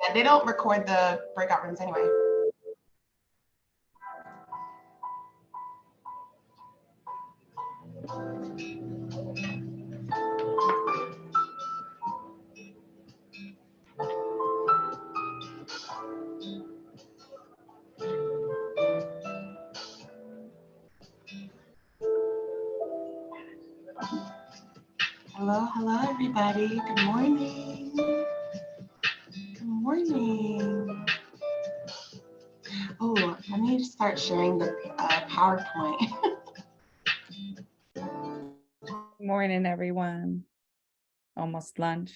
Yeah, they don't record the breakout rooms anyway. Hello, hello, everybody. Good morning. Good morning. Oh, let me start sharing the PowerPoint. Good morning, everyone. Almost lunch.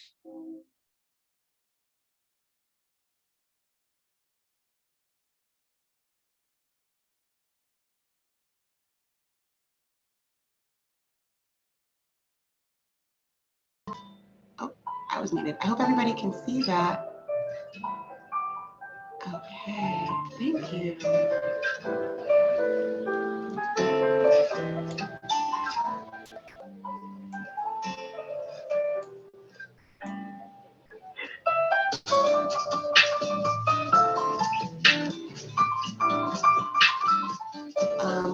Oh, I was muted. I hope everybody can see that. Okay, thank you.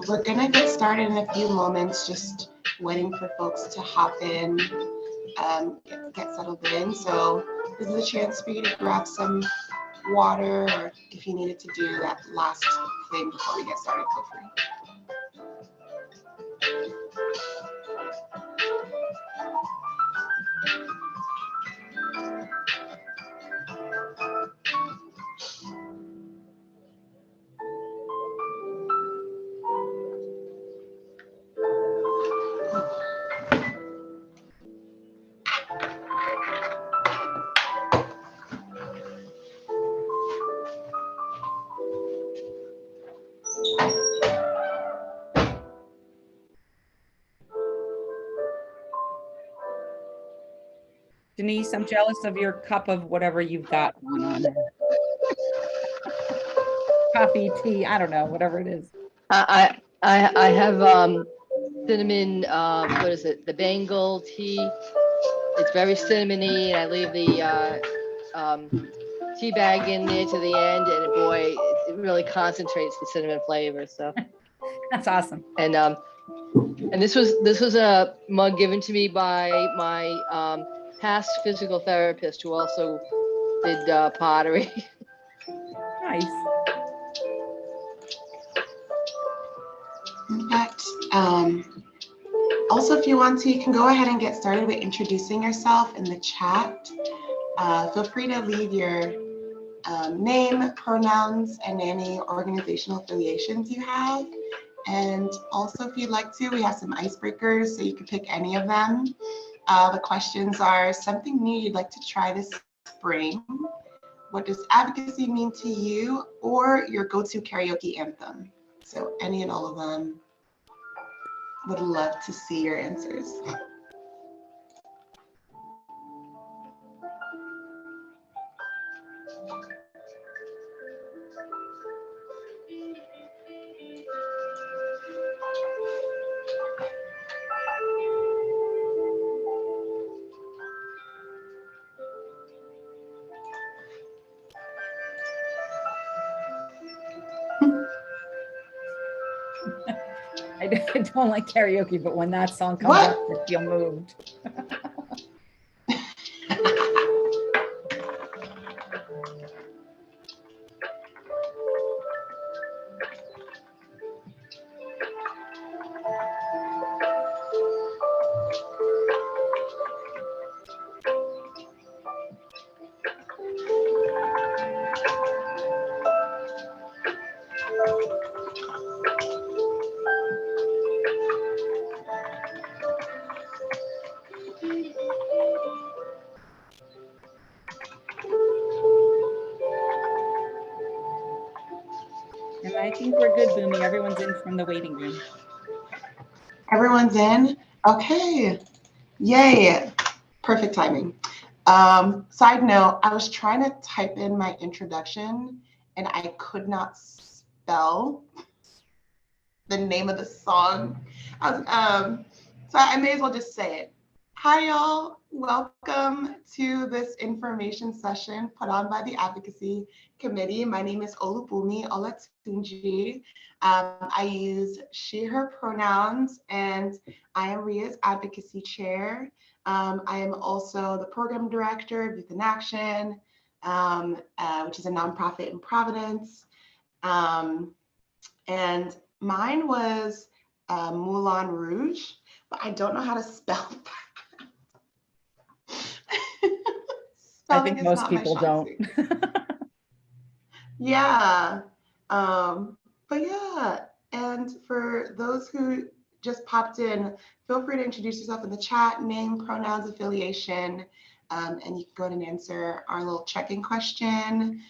We're gonna get started in a few moments, just waiting for folks to hop in, get settled in. So this is a chance for you to grab some water, or if you needed to do that last thing before we get started, feel free. Denise, I'm jealous of your cup of whatever you've got going on there. Coffee, tea, I don't know, whatever it is. I have cinnamon, what is it, the Bengal tea. It's very cinnamony, and I leave the tea bag in there to the end, and boy, it really concentrates the cinnamon flavor. So That's awesome. and this was a mug given to me by my past physical therapist, who also did pottery. Nice. In fact, also, if you want to, you can go ahead and get started with introducing yourself in the chat. Feel free to leave your name, pronouns, and any organizational affiliations you have. And also, if you'd like to, we have some icebreakers, so you can pick any of them. The questions are something new you'd like to try this spring. What does advocacy mean to you, or your go-to karaoke anthem? So any and all of them. Would love to see your answers. I don't like karaoke, but when that song comes up, I feel moved. And I think we're good, Boomy. Everyone's in from the waiting room. Everyone's in? Okay. Yay. Perfect timing. Side note, I was trying to type in my introduction and I could not spell the name of the song. So I may as well just say it. Hi, y'all. Welcome to this information session put on by the Advocacy Committee. My name is Olubunmi Olatunji. I use she, her pronouns, and I am RIEEA's Advocacy Chair. I am also the Program Director of Youth in Action, which is a nonprofit in Providence. And mine was Moulin Rouge, but I don't know how to spell that. I think Spelling is most not my people strong don't. suit. Yeah. But yeah, and for those who just popped in, feel free to introduce yourself in the chat, name, pronouns, affiliation, and you can go ahead and answer our little check-in question,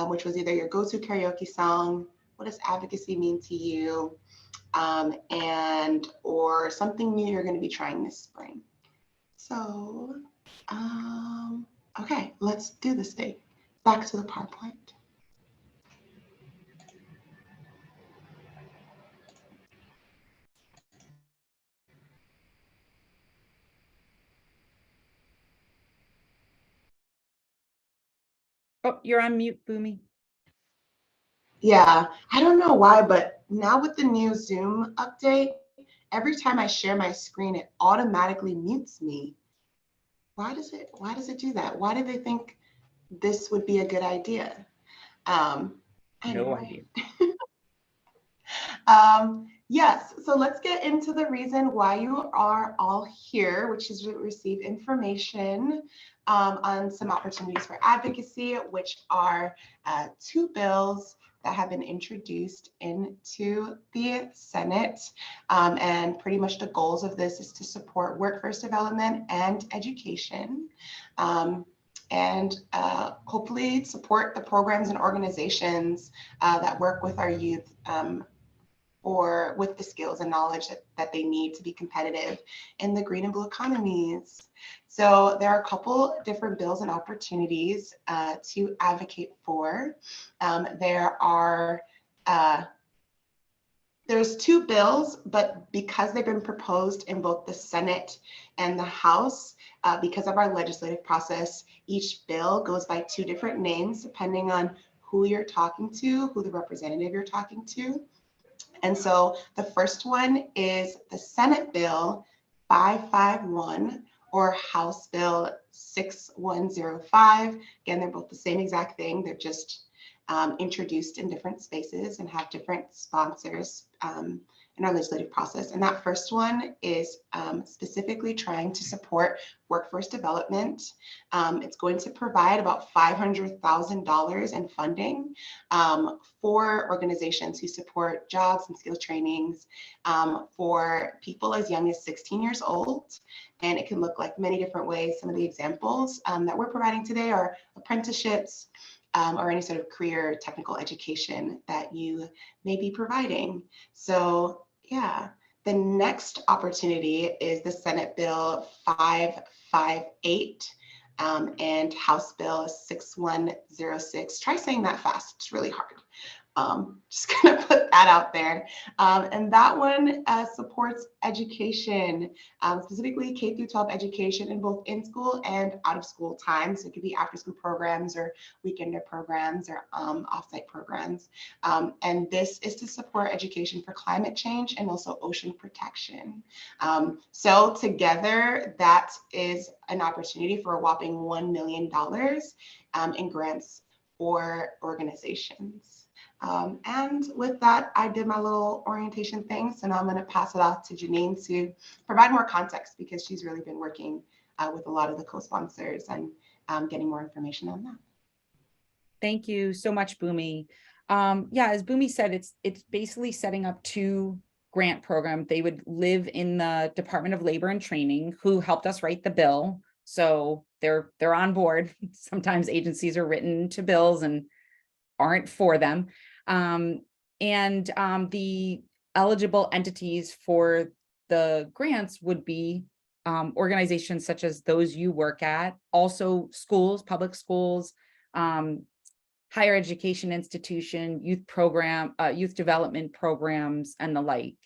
which was either your go-to karaoke song, what does advocacy mean to you, and or something new you're going to be trying this spring. So, okay, let's do this thing. Back to the PowerPoint. Oh, you're on mute, Boomy. Yeah, I don't know why, but now with the new Zoom update, every time I share my screen, it automatically mutes me. Why does it do that? Why do they think this would be a good idea? No Anyway. idea. Yes, so let's get into the reason why you are all here, which is to receive information on some opportunities for advocacy, which are two bills that have been introduced into the Senate. And pretty much the goals of this is to support workforce development and education. And hopefully support the programs and organizations that work with our youth or with the skills and knowledge that they need to be competitive in the green and blue economies. So there are a couple different bills and opportunities to advocate for. There's two bills, but because they've been proposed in both the Senate and the House, because of our legislative process, each bill goes by two different names depending on who you're talking to, who the representative you're talking to. And so the first one is the Senate Bill 551 or House Bill 6105. Again, they're both the same exact thing. They're just introduced in different spaces and have different sponsors in our legislative process. And that first one is specifically trying to support workforce development. It's going to provide about $500,000 in funding for organizations who support jobs and skill trainings for people as young as 16 years old. And it can look like many different ways. Some of the examples that we're providing today are apprenticeships, or any sort of career technical education that you may be providing. So yeah, the next opportunity is the Senate Bill 558 and House Bill 6106. Try saying that fast, it's really hard. Just gonna put that out there. And that one supports education, specifically K through 12 education in both in-school and out-of-school times. So it could be after-school programs or weekender programs or off-site programs. And this is to support education for climate change and also ocean protection. So together, that is an opportunity for a whopping $1 million in grants for organizations. And with that, I did my little orientation thing. So now I'm going to pass it off to Janine to provide more context because she's really been working with a lot of the co-sponsors and getting more information on that. Thank you so much, Boomy. Yeah, as Boomy said, it's basically setting up two grant programs. They would live in the Department of Labor and Training, who helped us write the bill. So they're on board. Sometimes agencies are written to bills and aren't for them. The eligible entities for the grants would be organizations such as those you work at, also schools, public schools, higher education institution, youth development programs, and the like.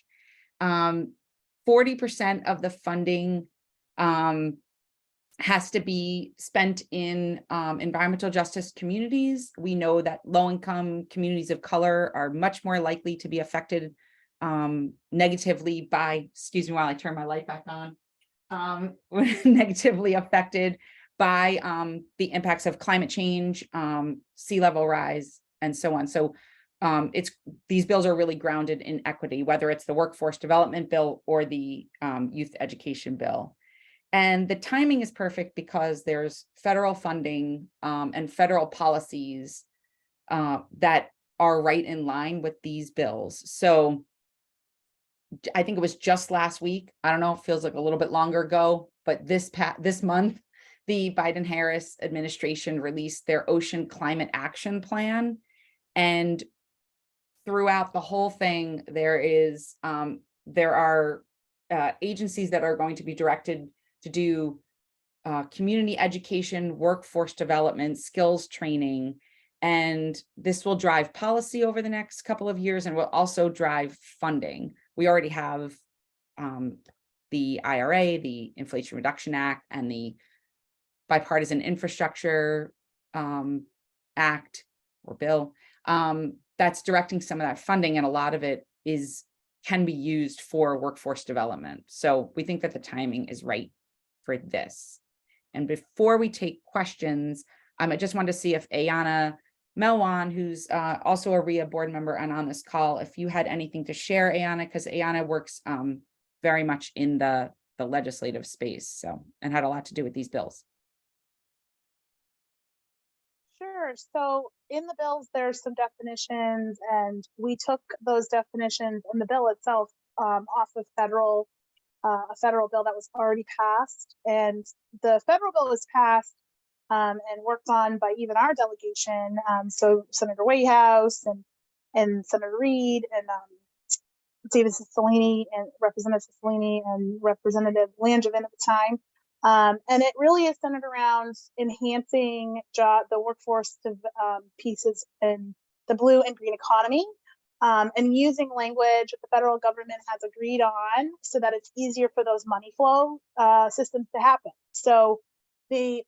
40% of the funding has to be spent in environmental justice communities. We know that low-income communities of color are much more likely to be affected negatively by, excuse me while I turn my light back on, negatively affected by the impacts of climate change, sea level rise, and so on. So these bills are really grounded in equity, whether it's the workforce development bill or the youth education bill. And the timing is perfect because there's federal funding and federal policies that are right in line with these bills. So I think it was just last week. I don't know, it feels like a little bit longer ago, but this month, the Biden-Harris administration released their Ocean Climate Action Plan. And throughout the whole thing, there are agencies that are going to be directed to do community education, workforce development, skills training, and this will drive policy over the next couple of years and will also drive funding. We already have the IRA, the Inflation Reduction Act, and the Bipartisan Infrastructure Act or bill that's directing some of that funding, and a lot of it can be used for workforce development. So we think that the timing is right for this. And before we take questions, I just wanted to see if Ayana Melwan, who's also a RIEEA board member and on this call, if you had anything to share, Ayana, because Ayana works very much in the legislative space, and had a lot to do with these bills. Sure. So in the bills, there's some definitions, and we took those definitions in the bill itself off of a federal bill that was already passed. And the federal bill was passed and worked on by even our delegation. So Senator Whitehouse and Senator Reed and David Cicilline and Representative Cicilline and Representative Langevin at the time. And it really is centered around enhancing the workforce pieces in the blue and green economy, and using language that the federal government has agreed on so that it's easier for those money flow systems to happen. So the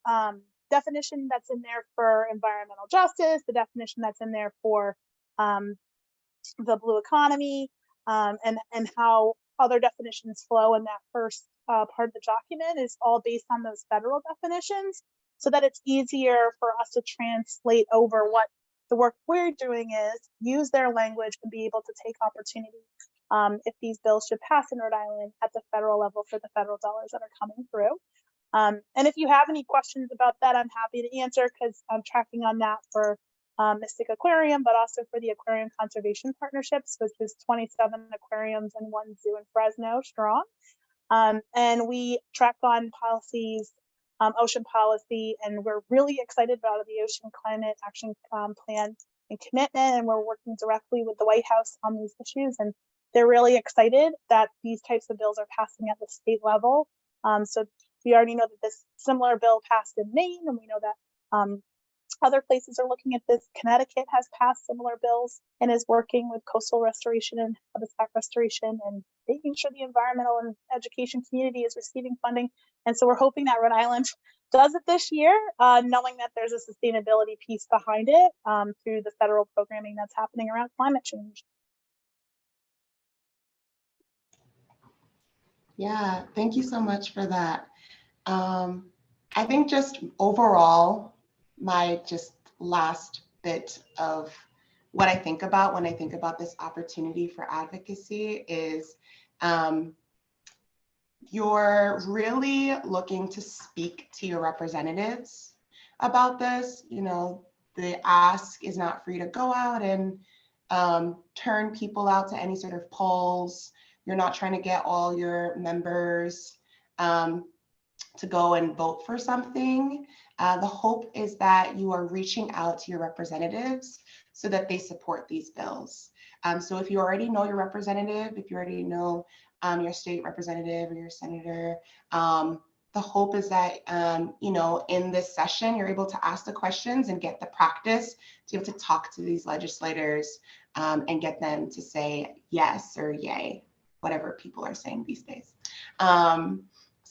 definition that's in there for environmental justice, the definition that's in there for the blue economy, and how other definitions flow in that first part of the document is all based on those federal definitions, so that it's easier for us to translate over what the work we're doing is, use their language, and be able to take opportunity if these bills should pass in Rhode Island at the federal level for the federal dollars that are coming through. And if you have any questions about that, I'm happy to answer, because I'm tracking on that for Mystic Aquarium, but also for the Aquarium Conservation Partnerships, which is 27 aquariums and 1 zoo in Fresno strong. And we track on policies, ocean policy, and we're really excited about the Ocean Climate Action Plan and commitment, and we're working directly with the White House on these issues, and they're really excited that these types of bills are passing at the state level. So we already know that this similar bill passed in Maine, and we know that other places are looking at this. Connecticut has passed similar bills and is working with coastal restoration and habitat restoration and making sure the environmental and education community is receiving funding. And so we're hoping that Rhode Island does it this year, knowing that there's a sustainability piece behind it through the federal programming that's happening around climate change. Yeah, thank you so much for that. I think just overall, my just last bit of what I think about when I think about this opportunity for advocacy is you're really looking to speak to your representatives about this. You know, the ask is not for you to go out and turn people out to any sort of polls. You're not trying to get all your members to go and vote for something. The hope is that you are reaching out to your representatives so that they support these bills. So if you already know your representative, if you already know your state representative or your senator, the hope is that, you know, in this session, you're able to ask the questions and get the practice to be able to talk to these legislators and get them to say yes or yay, whatever people are saying these days.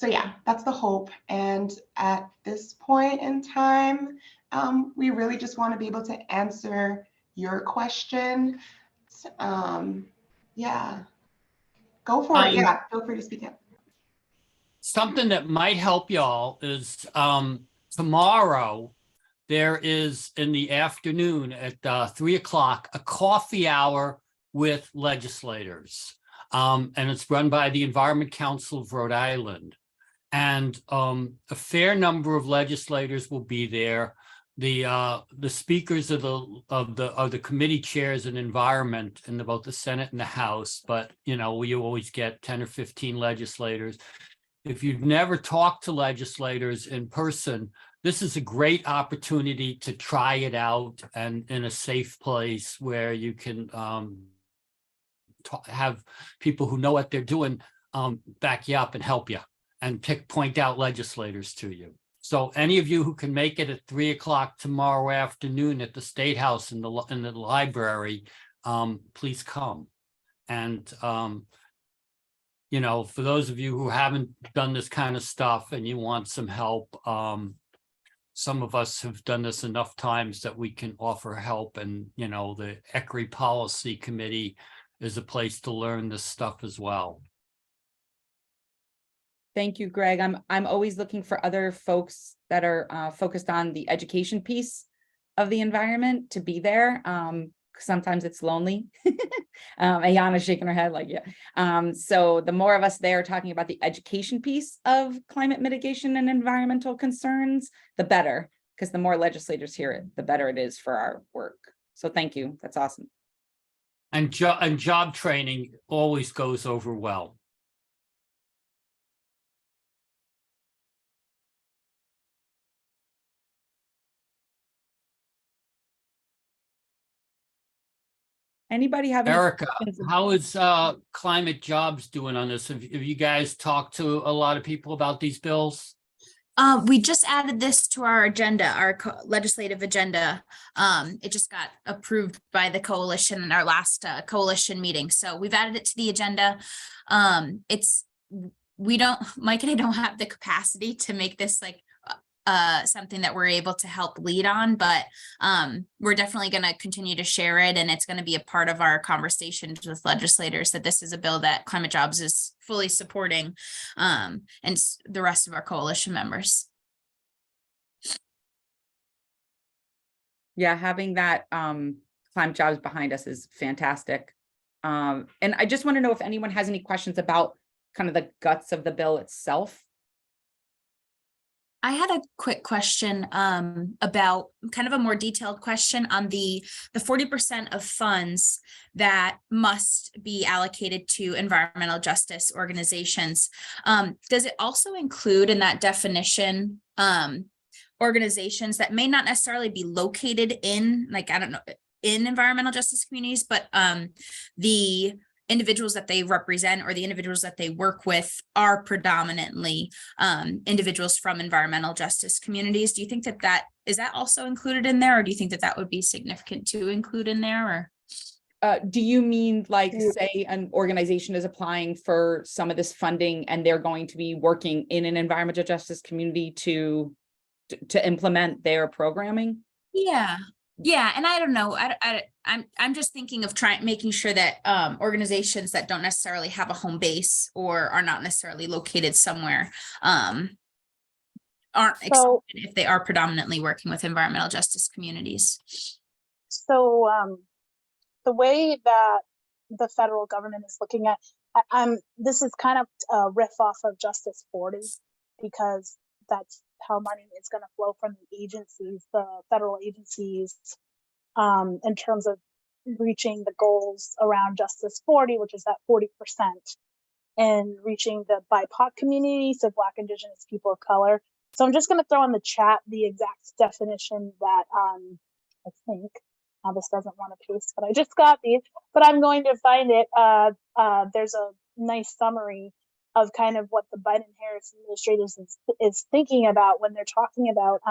So yeah, that's the hope. And at this point in time, we really just want to be able to answer your question. Yeah, go for it. Yeah, feel free to speak up. Something that might help y'all is tomorrow there is in the afternoon at 3 o'clock a coffee hour with legislators. And it's run by the Environment Council of Rhode Island. And a fair number of legislators will be there. The speakers of the committee chairs in environment in both the Senate and the House, but you know, we always get 10 or 15 legislators. If you've never talked to legislators in person, this is a great opportunity to try it out and in a safe place where you can have people who know what they're doing back you up and help you and point out legislators to you. So any of you who can make it at 3 o'clock tomorrow afternoon at the State House in the library, please come. And you know, for those of you who haven't done this kind of stuff and you want some help, some of us have done this enough times that we can offer help. And, you know, the ECRI Policy Committee is a place to learn this stuff as well. Thank you, Greg. I'm always looking for other folks that are focused on the education piece of the environment to be there. Sometimes it's lonely. Ayana's shaking her head like, yeah. So the more of us there talking about the education piece of climate mitigation and environmental concerns, the better, because the more legislators hear it, the better it is for our work. So thank you. That's awesome. And job training always goes over well. Anybody have any Erica, questions? how is Climate Jobs doing on this? Have you guys talked to a lot of people about these bills? We just added this to our agenda, our legislative agenda. It just got approved by the coalition in our last coalition meeting. So we've added it to the agenda. Mike and I don't have the capacity to make this like something that we're able to help lead on, but we're definitely going to continue to share it, and it's going to be a part of our conversations with legislators that this is a bill that Climate Jobs is fully supporting, and the rest of our coalition members. Yeah, having that Climate Jobs behind us is fantastic. And I just want to know if anyone has any questions about kind of the guts of the bill itself. I had a quick question about kind of a more detailed question on the 40% of funds that must be allocated to environmental justice organizations. Does it also include in that definition organizations that may not necessarily be located in, like, I don't know, in environmental justice communities, but the individuals that they represent or the individuals that they work with are predominantly individuals from environmental justice communities? Do you think that is that also included in there, or do you think that would be significant to include in there? Or do you mean like, say, an organization is applying for some of this funding and they're going to be working in an environmental justice community to implement their programming? Yeah, and I don't know. I'm just thinking of making sure that organizations that don't necessarily have a home base or are not necessarily located somewhere aren't accepted if they are predominantly working with environmental justice communities. So the way that the federal government is looking at, this is kind of a riff off of Justice 40, because that's how money is going to flow from the agencies, the federal agencies, in terms of reaching the goals around Justice 40, which is that 40%, and reaching the BIPOC community, so Black, Indigenous, people of color. So I'm just going to throw in the chat the exact definition that I think, this doesn't want to paste, but I just got these, but I'm going to find it. There's a nice summary of kind of what the Biden-Harris administration is thinking about when they're talking about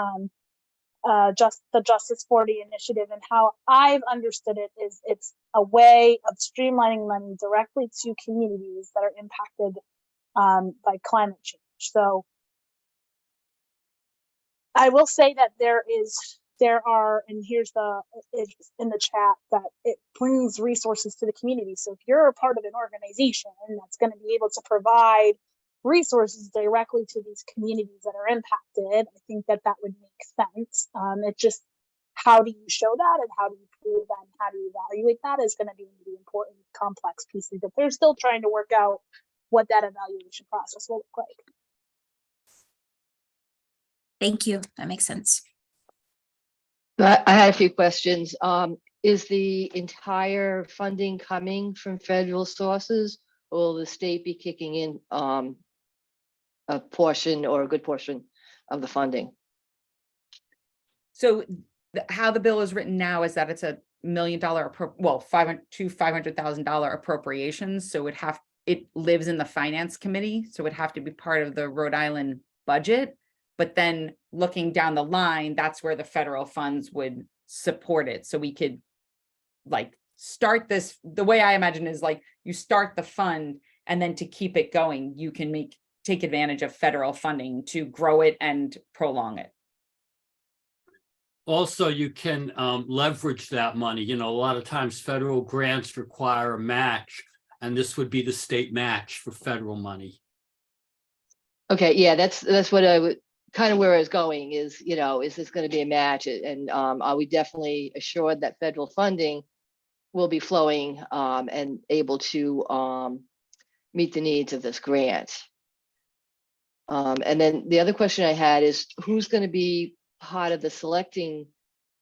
the Justice 40 initiative, and how I've understood it is it's a way of streamlining money directly to communities that are impacted by climate change. So I will say that there are, and here's it's in the chat, that it brings resources to the community. So if you're a part of an organization that's going to be able to provide resources directly to these communities that are impacted, I think that would make sense. It just, how do you show that, and how do you prove that, and how do you evaluate that is going to be the important complex pieces that they're still trying to work out what that evaluation process will look like. Thank you. That makes sense. I had a few questions. Is the entire funding coming from federal sources, or will the state be kicking in a portion or a good portion of the funding? So how the bill is written now is that it's $1 million, $500,000 appropriations. So it lives in the finance committee. So it would have to be part of the Rhode Island budget. But then looking down the line, that's where the federal funds would support it. So we could like start this, the way I imagine is like you start the fund, and then to keep it going, you can take advantage of federal funding to grow it and prolong it. Also, you can leverage that money. You know, a lot of times federal grants require a match, and this would be the state match for federal money. Okay, yeah, that's what I would kind of where I was going is, you know, is this going to be a match? And are we definitely assured that federal funding will be flowing and able to meet the needs of this grant? And then the other question I had is, who's going to be part of the selecting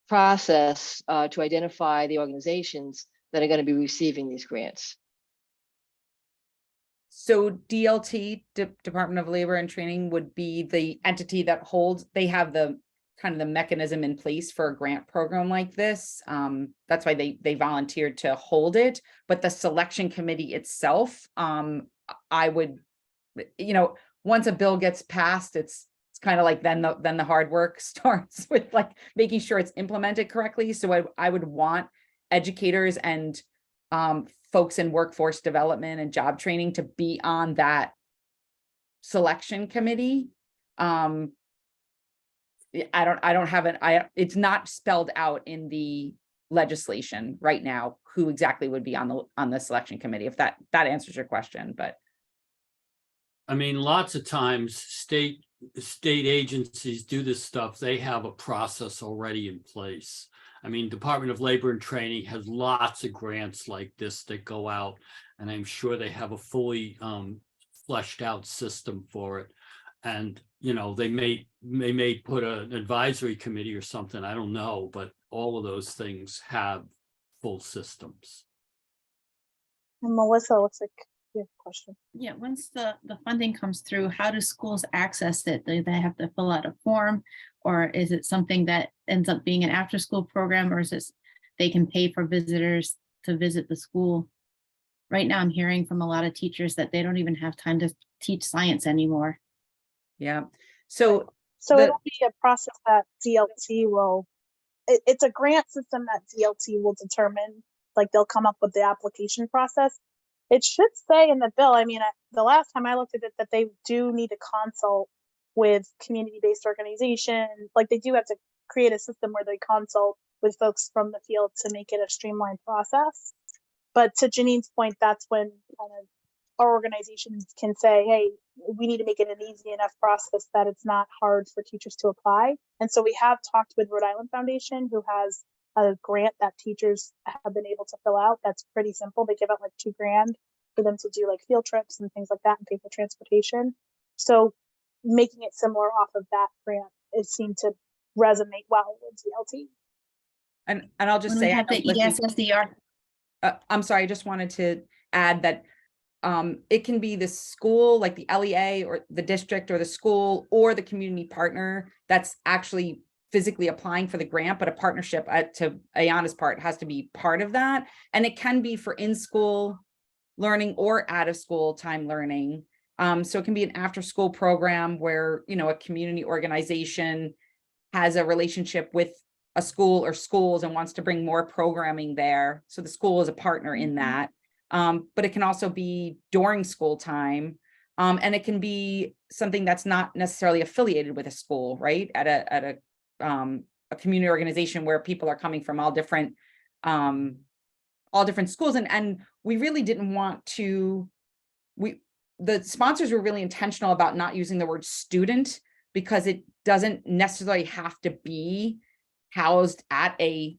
process to identify the organizations that are going to be receiving these grants? So DLT, Department of Labor and Training, would be the entity that holds, they have the kind of the mechanism in place for a grant program like this. That's why they volunteered to hold it. But the selection committee itself, I would, you know, once a bill gets passed, it's kind of like then the hard work starts with like making sure it's implemented correctly. So I would want educators and folks in workforce development and job training to be on that selection committee. It's not spelled out in the legislation right now who exactly would be on the selection committee, if that answers your question. But I mean, lots of times state agencies do this stuff. They have a process already in place. I mean, Department of Labor and Training has lots of grants like this that go out, and I'm sure they have a fully fleshed out system for it. And, you know, they may put an advisory committee or something, I don't know, but all of those things have full systems. And Melissa, looks like you have a question. Yeah, once the funding comes through, how do schools access it? Do they have to fill out a form, or is it something that ends up being an after-school program, or is this they can pay for visitors to visit the school? Right now, I'm hearing from a lot of teachers that they don't even have time to teach science anymore. yeah, so It'll be a process that DLT will, it's a grant system that DLT will determine, like they'll come up with the application process. It should say in the bill, I mean, the last time I looked at it, that they do need to consult with community-based organizations. Like they do have to create a system where they consult with folks from the field to make it a streamlined process. But to Janine's point, that's when kind of our organizations can say, hey, we need to make it an easy enough process that it's not hard for teachers to apply. And so we have talked with Rhode Island Foundation, who has a grant that teachers have been able to fill out. That's pretty simple. They give out like $2,000 for them to do like field trips and things like that and pay for transportation. So making it similar off of that grant, it seemed to resonate well with DLT. and I'll just When say, we have the ESSDR. I'm sorry, I just wanted to add that it can be the school, like the LEA or the district or the school or the community partner that's actually physically applying for the grant, but a partnership to Ayana's part has to be part of that. And it can be for in-school learning or out of school time learning. So it can be an after-school program where, you know, a community organization has a relationship with a school or schools and wants to bring more programming there. So the school is a partner in that. But it can also be during school time. And it can be something that's not necessarily affiliated with a school, right? At a community organization where people are coming from all different schools. And we really didn't want to, the sponsors were really intentional about not using the word student, because it doesn't necessarily have to be housed at a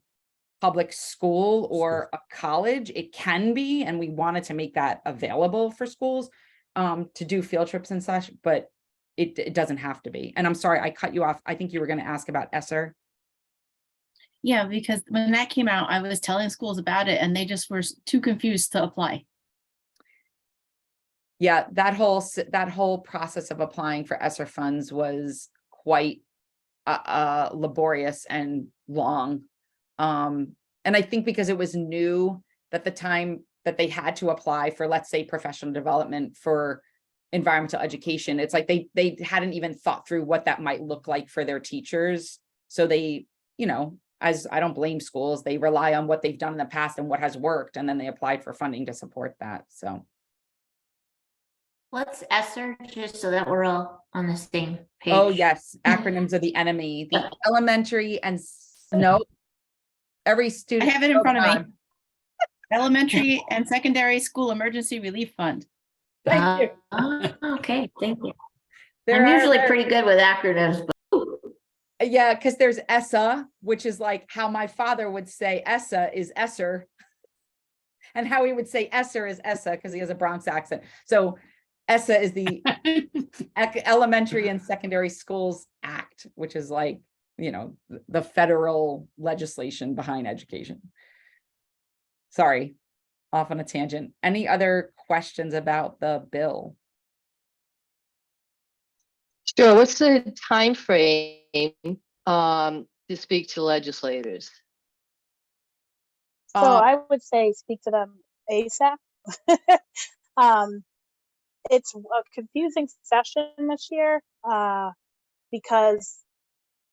public school or a college. It can be, and we wanted to make that available for schools to do field trips and such, but it doesn't have to be. And I'm sorry, I cut you off. I think you were going to ask about ESSER. Yeah, because when that came out, I was telling schools about it and they just were too confused to apply. Yeah, that whole process of applying for ESSER funds was quite laborious and long. And I think because it was new, that the time that they had to apply for, let's say, professional development for environmental education, it's like they hadn't even thought through what that might look like for their teachers. So they, as I don't blame schools, they rely on what they've done in the past and what has worked, and then they applied for funding to support that. So what's ESSER, just so that we're all on the same page? oh yes, acronyms are the enemy. The elementary and no, every I student. have it in front of me. Elementary and Secondary School Emergency Relief Fund. Thank you. Okay, thank you. There I'm are- usually pretty good with acronyms, but Yeah, because there's ESSA, which is like how my father would say ESSA is ESSER. And how he would say ESSER is ESSA because he has a Bronx accent. So ESSA is the Elementary and Secondary Schools Act, which is like, the federal legislation behind education. Sorry, off on a tangent. Any other questions about the bill? Sure. What's the time frame to speak to legislators? So I would say speak to them ASAP. It's a confusing session this year because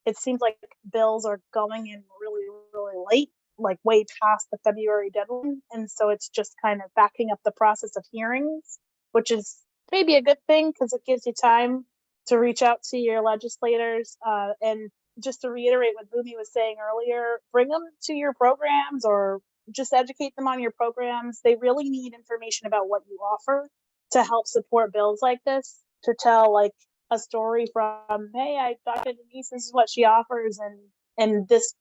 it seems like bills are going in really, really late, like way past the February deadline. And so it's just kind of backing up the process of hearings, which is maybe a good thing because it gives you time to reach out to your legislators. And just to reiterate what Bhumi was saying earlier, bring them to your programs or just educate them on your programs. They really need information about what you offer to help support bills like this, to tell like a story from, hey, Dr. Denise, this is what she offers, and this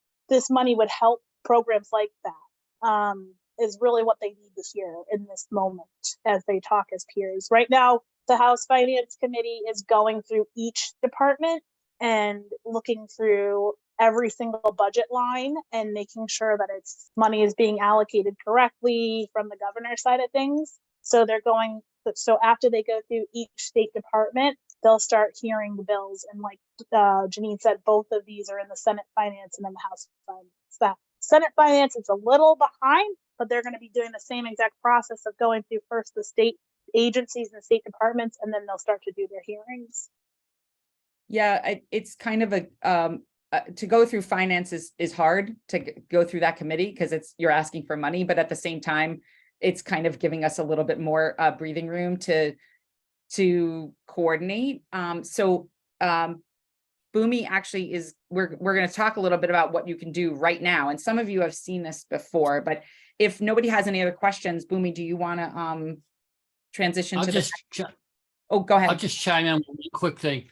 money would help programs like that, is really what they need to hear in this moment as they talk as peers. Right now, the House Finance Committee is going through each department and looking through every single budget line and making sure that its money is being allocated correctly from the governor's side of things. So after they go through each state department, they'll start hearing the bills. And like Janine said, both of these are in the Senate Finance and then the House Finance. The Senate Finance is a little behind, but they're going to be doing the same exact process of going through first the state agencies and state departments, and then they'll start to do their hearings. Yeah, it's kind of to go through finance is hard to go through that committee because you're asking for money, but at the same time, it's kind of giving us a little bit more breathing room to coordinate. So Bhumi actually we're going to talk a little bit about what you can do right now. And some of you have seen this before, but if nobody has any other questions, Bhumi, do you want to transition to this? Oh, go ahead. I'll just chime in with one quick thing.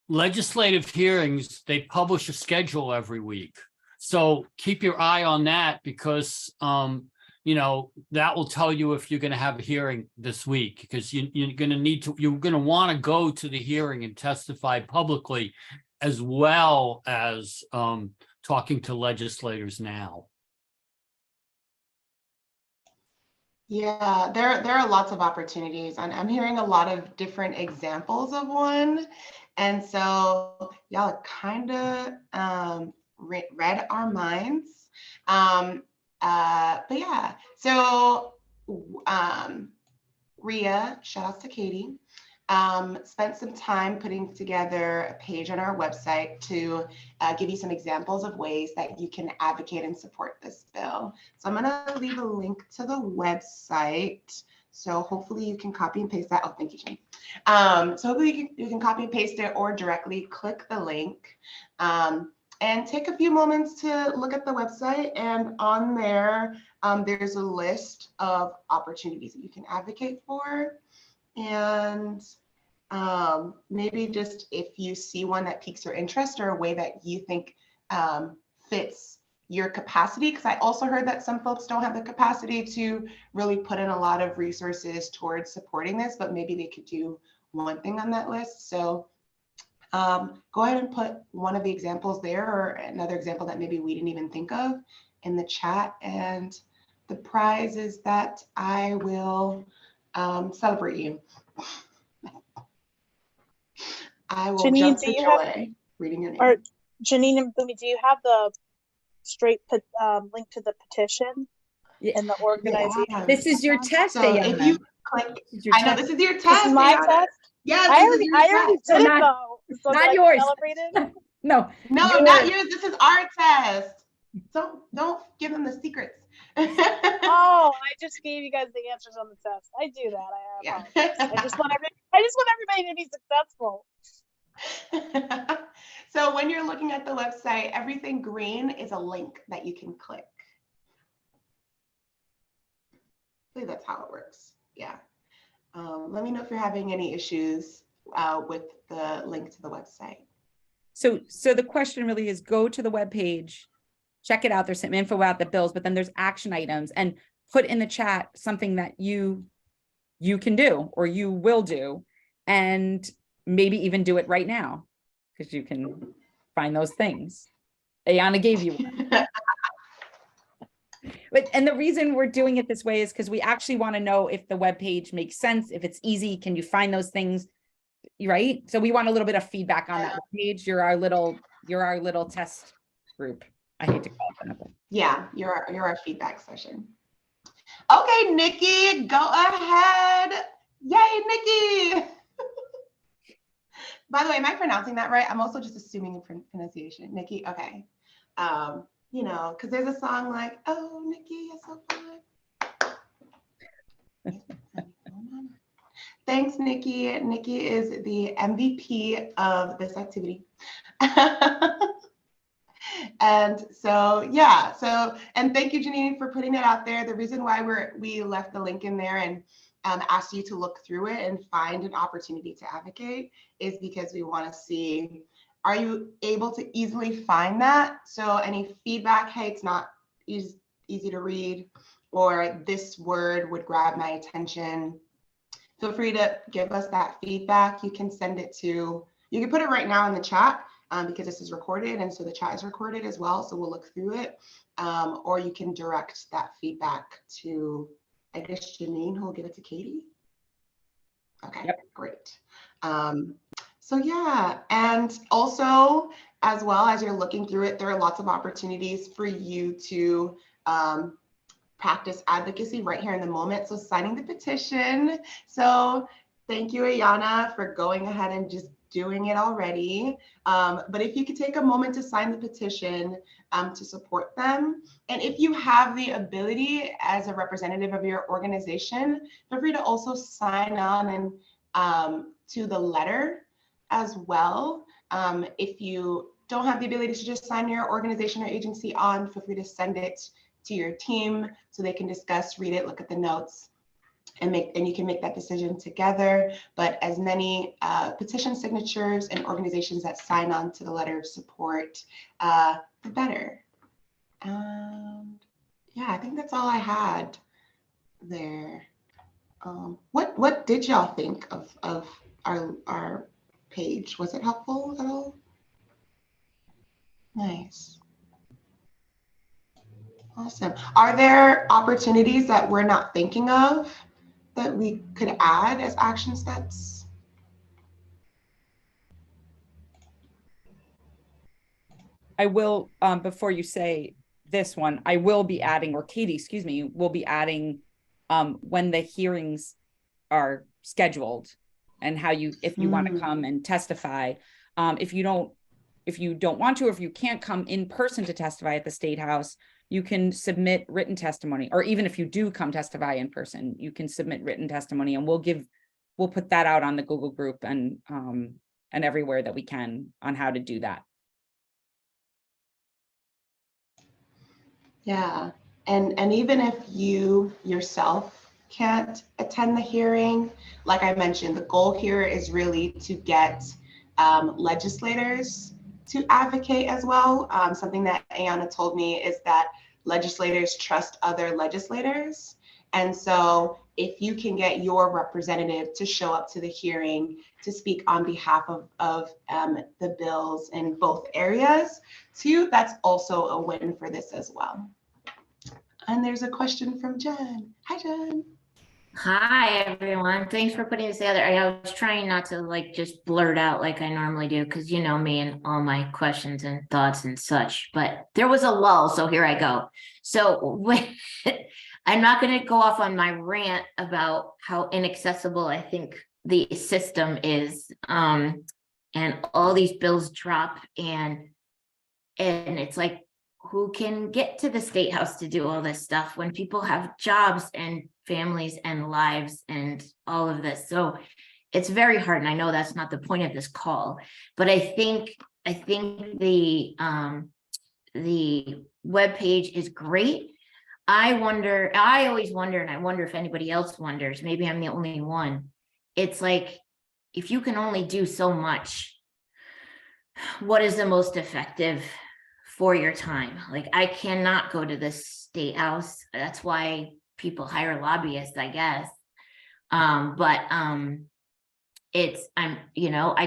Legislative hearings, they publish a schedule every week. So keep your eye on that because, that will tell you if you're going to have a hearing this week because you're going to want to go to the hearing and testify publicly as well as talking to legislators now. Yeah, there are lots of opportunities, and I'm hearing a lot of different examples of one. And so y'all kind of read our minds. But yeah, so RIEEA, shout out to Katie, spent some time putting together a page on our website to give you some examples of ways that you can advocate and support this bill. So I'm going to leave a link to the website So hopefully you can copy and paste that. Oh, thank you, Jane. So hopefully you can copy and paste it or directly click the link. And take a few moments to look at the website, and on there, there's a list of opportunities that you can advocate for. And maybe just if you see one that piques your interest or a way that you think fits your capacity, because I also heard that some folks don't have the capacity to really put in a lot of resources towards supporting this, but maybe they could do one thing on that list. So go ahead and put one of the examples there, or another example that maybe we didn't even think of, in the chat. And the prize is that I will celebrate you. I will Janine, jump do for you have, joy reading your name. or Janine and Bumi, do you have the straight link to the petition Yeah. and the organization? Yeah. This is your test, So if Ayana. you click, This is your I know test. this is your This test. is my Ayana. test. Yes, I this is your already test. did it Not- though. So not do I yours. celebrate it? No, No, yours. not yours. This is our test. Don't give them the secrets. Oh, I just gave you guys the answers on the test. I do that. I Yeah. apologize. I just want everybody to be successful. So when you're looking at the website, everything green is a link that you can click. I believe that's how it works. Yeah. Let me know if you're having any issues with the link to the website. So the question really is, go to the webpage, check it out. There's some info about the bills, but then there's action items, and put in the chat something that you can do or you will do, and maybe even do it right now, because you can find those things. Ayana gave you one. And the reason we're doing it this way is because we actually want to know if the webpage makes sense, if it's easy, can you find those things, right? So we want a little bit of feedback on that page. You're our little test group. I hate to call it that. Yeah, you're our feedback session. Okay, Nikki, go ahead. Yay, Nikki. By the way, am I pronouncing that right? I'm also just assuming pronunciation. Nikki, okay. You know, because there's a song like, oh, Nikki, you're so fun. Thanks, Nikki. Nikki is the MVP of this activity. And so, yeah, and thank you, Janine, for putting it out there. The reason why we left the link in there and asked you to look through it and find an opportunity to advocate is because we want to see, are you able to easily find that? So any feedback, hey, it's not easy to read, or this word would grab my attention. Feel free to give us that feedback. You can send it to, you can put it right now in the chat because this is recorded, and so the chat is recorded as well, so we'll look through it. Or you can direct that feedback to, I guess, Janine, who will give it to Katie. Okay, yep. Great. So yeah, and also, as well as you're looking through it, there are lots of opportunities for you to practice advocacy right here in the moment. So signing the petition. So thank you, Ayana, for going ahead and just doing it already. But if you could take a moment to sign the petition to support them. And if you have the ability as a representative of your organization, feel free to also sign on and to the letter as well. If you don't have the ability to just sign your organization or agency on, feel free to send it to your team so they can discuss, read it, look at the notes, and you can make that decision together. But as many petition signatures and organizations that sign on to the letter of support, the better. Yeah, I think that's all I had there. What did y'all think of our page? Was it helpful at all? Nice. Awesome. Are there opportunities that we're not thinking of that we could add as action steps? I will, before you say this one, I will be adding, or Katie, excuse me, will be adding when the hearings are scheduled and how you, if you want to come and testify, if you don't want to, or if you can't come in person to testify at the State House, you can submit written testimony, or even if you do come testify in person, you can submit written testimony, and we'll put that out on the Google group and everywhere that we can on how to do that. Yeah, and even if you yourself can't attend the hearing, like I mentioned, the goal here is really to get legislators to advocate as well. Something that Ayanna told me is that legislators trust other legislators. And so if you can get your representative to show up to the hearing to speak on behalf of the bills in both areas too, that's also a win for this as well. And there's a question from Jen. Hi, Jen. Hi, everyone. Thanks for putting this together. I was trying not to like just blurt out like I normally do, because you know me and all my questions and thoughts and such, but there was a lull, so here I go. So I'm not going to go off on my rant about how inaccessible I think the system is, and all these bills drop, and it's like, who can get to the State House to do all this stuff when people have jobs and families and lives and all of this? So it's very hard, and I know that's not the point of this call, but I think the webpage is great. I always wonder, and I wonder if anybody else wonders, maybe I'm the only one. It's like, if you can only do so much, what is the most effective for your time? Like, I cannot go to the State House. That's why people hire lobbyists, I guess. I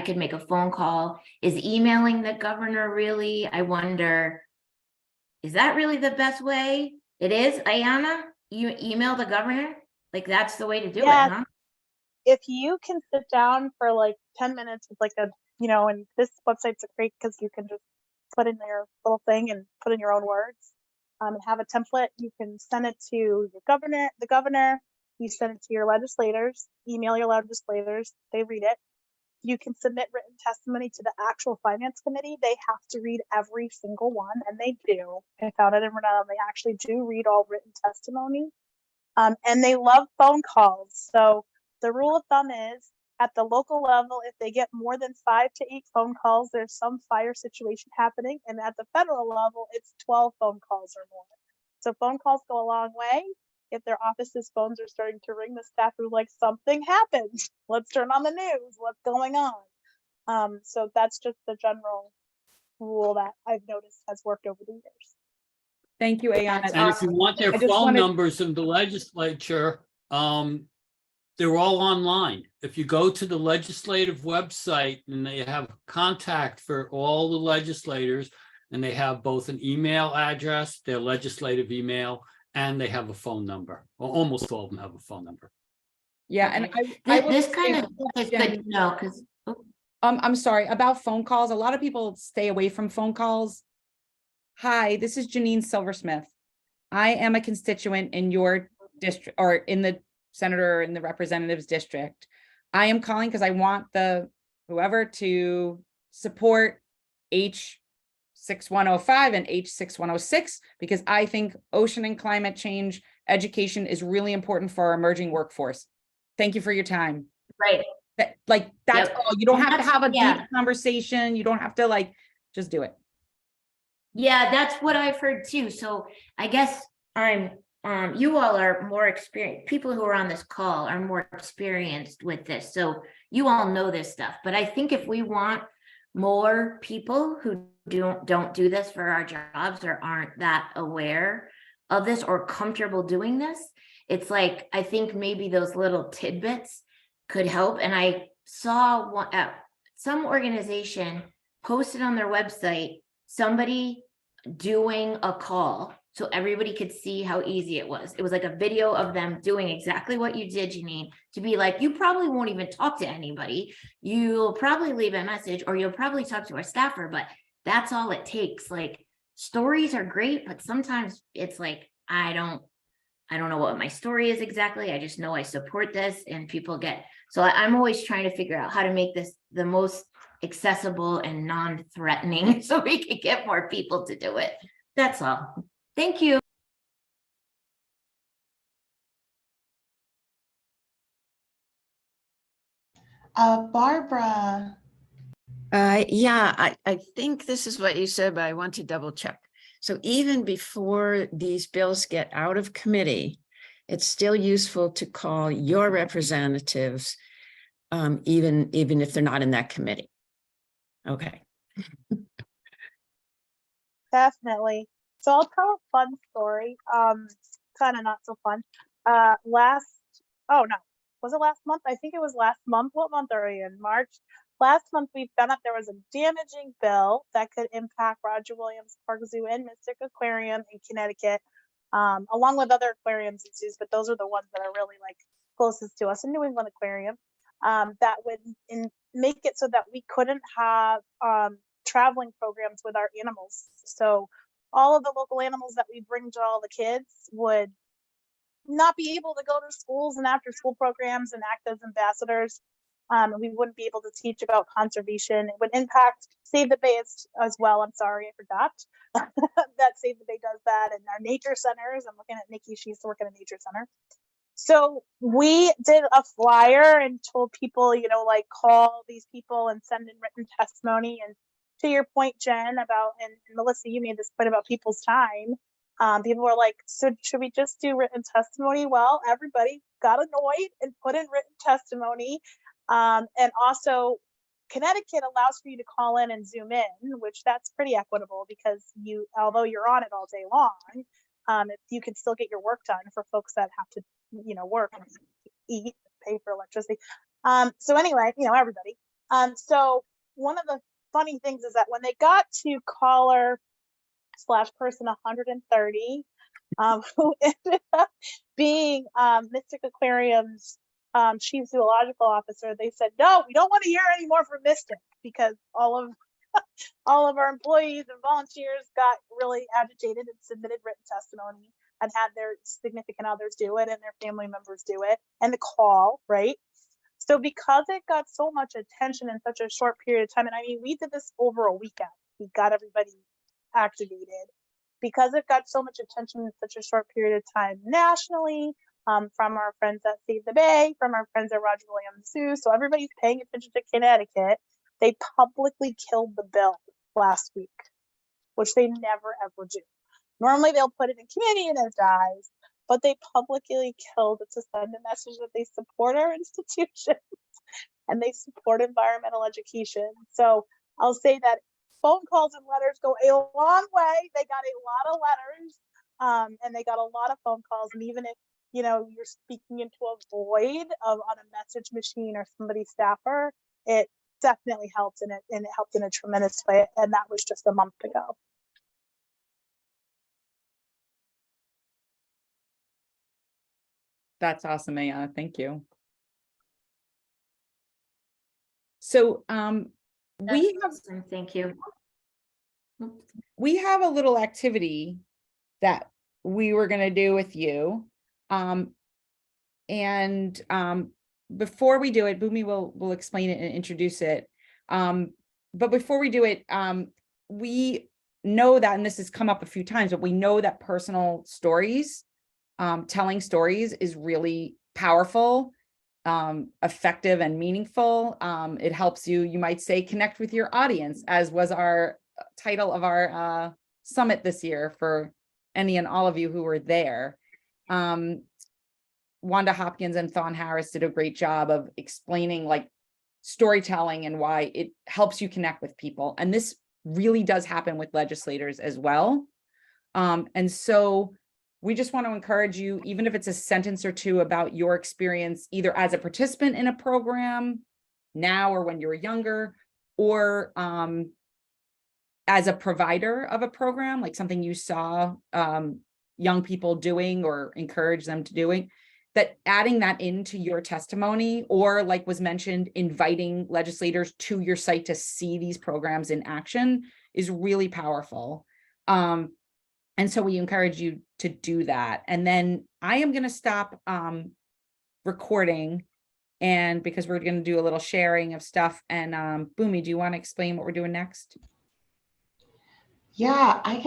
could make a phone call. Is emailing the governor really? I wonder, is that really the best way? It is, Ayanna? You email the governor? Like, that's the way to do it, huh? If you can sit down for like 10 minutes with like and this website's great because you can just put in their little thing and put in your own words, and have a template. You can send it to the governor, you send it to your legislators, email your legislators, they read it. You can submit written testimony to the actual finance committee. They have to read every single one, and they do. I found it in Rhode Island. They actually do read all written testimony. And they love phone calls. So the rule of thumb is, at the local level, if they get more than 5 to 8 phone calls, there's some fire situation happening. And at the federal level, it's 12 phone calls or more. So phone calls go a long way. If their office's phones are starting to ring, the staff are like, something happened. Let's turn on the news. What's going on? So that's just the general rule that I've noticed has worked over the years. Thank you, Ayanna. And if you want their I just phone wanted- numbers in the legislature, they're all online. If you go to the legislative website, and they have contact for all the legislators, and they have both an email address, their legislative email, and they have a phone number. Well, almost all of them have a phone number. Yeah, and This kind of is good to know, because I'm sorry about phone calls. A lot of people stay away from phone calls. Hi, this is Janine Silversmith. I am a constituent in your district, or in the senator in the representative's district. I am calling because I want whoever to support H6105 and H6106, because I think ocean and climate change education is really important for our emerging workforce. Thank you for your time. right. That's all. You don't have to have a Yeah. deep conversation. You don't have to just do it. Yeah, that's what I've heard too. So I guess you all are more experienced. People who are on this call are more experienced with this. So you all know this stuff. But I think if we want more people who don't do this for our jobs, or aren't that aware of this or comfortable doing this, it's like, I think maybe those little tidbits could help. And I saw some organization posted on their website, somebody doing a call so everybody could see how easy it was. It was like a video of them doing exactly what you did, Janine, to be like, you probably won't even talk to anybody. You'll probably leave a message, or you'll probably talk to a staffer, but that's all it takes. Like, stories are great, but sometimes it's like, I don't know what my story is exactly. I just know I support this, and people so I'm always trying to figure out how to make this the most accessible and non-threatening so we can get more people to do it. That's all. Thank you. Barbara. Yeah, I think this is what you said, but I want to double check. So even before these bills get out of committee, it's still useful to call your representatives, even if they're not in that committee. Okay. Definitely. So I'll tell a fun story. Kind of not so fun. Oh no, was it last month? I think it was last month. What month are we in? March. Last month we found out there was a damaging bill that could impact Roger Williams Park Zoo and Mystic Aquarium in Connecticut, along with other aquariums and zoos, but those are the ones that are really like closest to us, in New England Aquarium. That would make it so that we couldn't have traveling programs with our animals. So all of the local animals that we bring to all the kids would not be able to go to schools and after school programs and act as ambassadors. We wouldn't be able to teach about conservation. It would impact Save the Bay as well. I'm sorry, I forgot that Save the Bay does that, and our nature centers. I'm looking at Nikki, she used to work in a nature center. So we did a flyer and told people, like call these people and send in written testimony. And to your point, Jen, about, and Melissa, you made this point about people's time. People were like, so should we just do written testimony? Well, everybody got annoyed and put in written testimony. And also Connecticut allows for you to call in and Zoom in, which that's pretty equitable because although you're on it all day long, you can still get your work done for folks that have to, work and eat, pay for electricity. So anyway, everybody. So one of the funny things is that when they got to caller / person 130, who ended up being Mystic Aquarium's chief zoological officer, they said, no, we don't want to hear any more from Mystic, because all of our employees and volunteers got really agitated and submitted written testimony and had their significant others do it and their family members do it and the call, right? So because it got so much attention in such a short period of time, and I mean, we did this over a weekend, we got everybody activated, because it got so much attention in such a short period of time nationally, from our friends at Save the Bay, from our friends at Roger Williams Zoo. So everybody's paying attention to Connecticut. They publicly killed the bill last week, which they never ever do. Normally they'll put it in committee and it dies, but they publicly killed it to send a message that they support our institutions and they support environmental education. So I'll say that phone calls and letters go a long way. They got a lot of letters, and they got a lot of phone calls. And even if you're speaking into a void on a message machine or somebody's staffer, it definitely helped, and it helped in a tremendous way. And that was just a month ago. That's awesome, Aya. Thank you. So we have, Thank you. we have a little activity that we were going to do with you. Before we do it, Bhumi will explain it and introduce it. But before we do it, we know that, and this has come up a few times, but we know that personal stories, telling stories is really powerful, effective, and meaningful. It helps you might say, connect with your audience, as was our title of our summit this year for any and all of you who were there. Wanda Hopkins and Thon Harris did a great job of explaining like storytelling and why it helps you connect with people. And this really does happen with legislators as well. And so we just want to encourage you, even if it's a sentence or two about your experience, either as a participant in a program now or when you were younger, or as a provider of a program, like something you saw young people doing or encourage them to doing, that adding that into your testimony, or like was mentioned, inviting legislators to your site to see these programs in action is really powerful. And so we encourage you to do that. And then I am going to stop recording, and because we're going to do a little sharing of stuff. And Bhumi, do you want to explain what we're doing next? Yeah, I can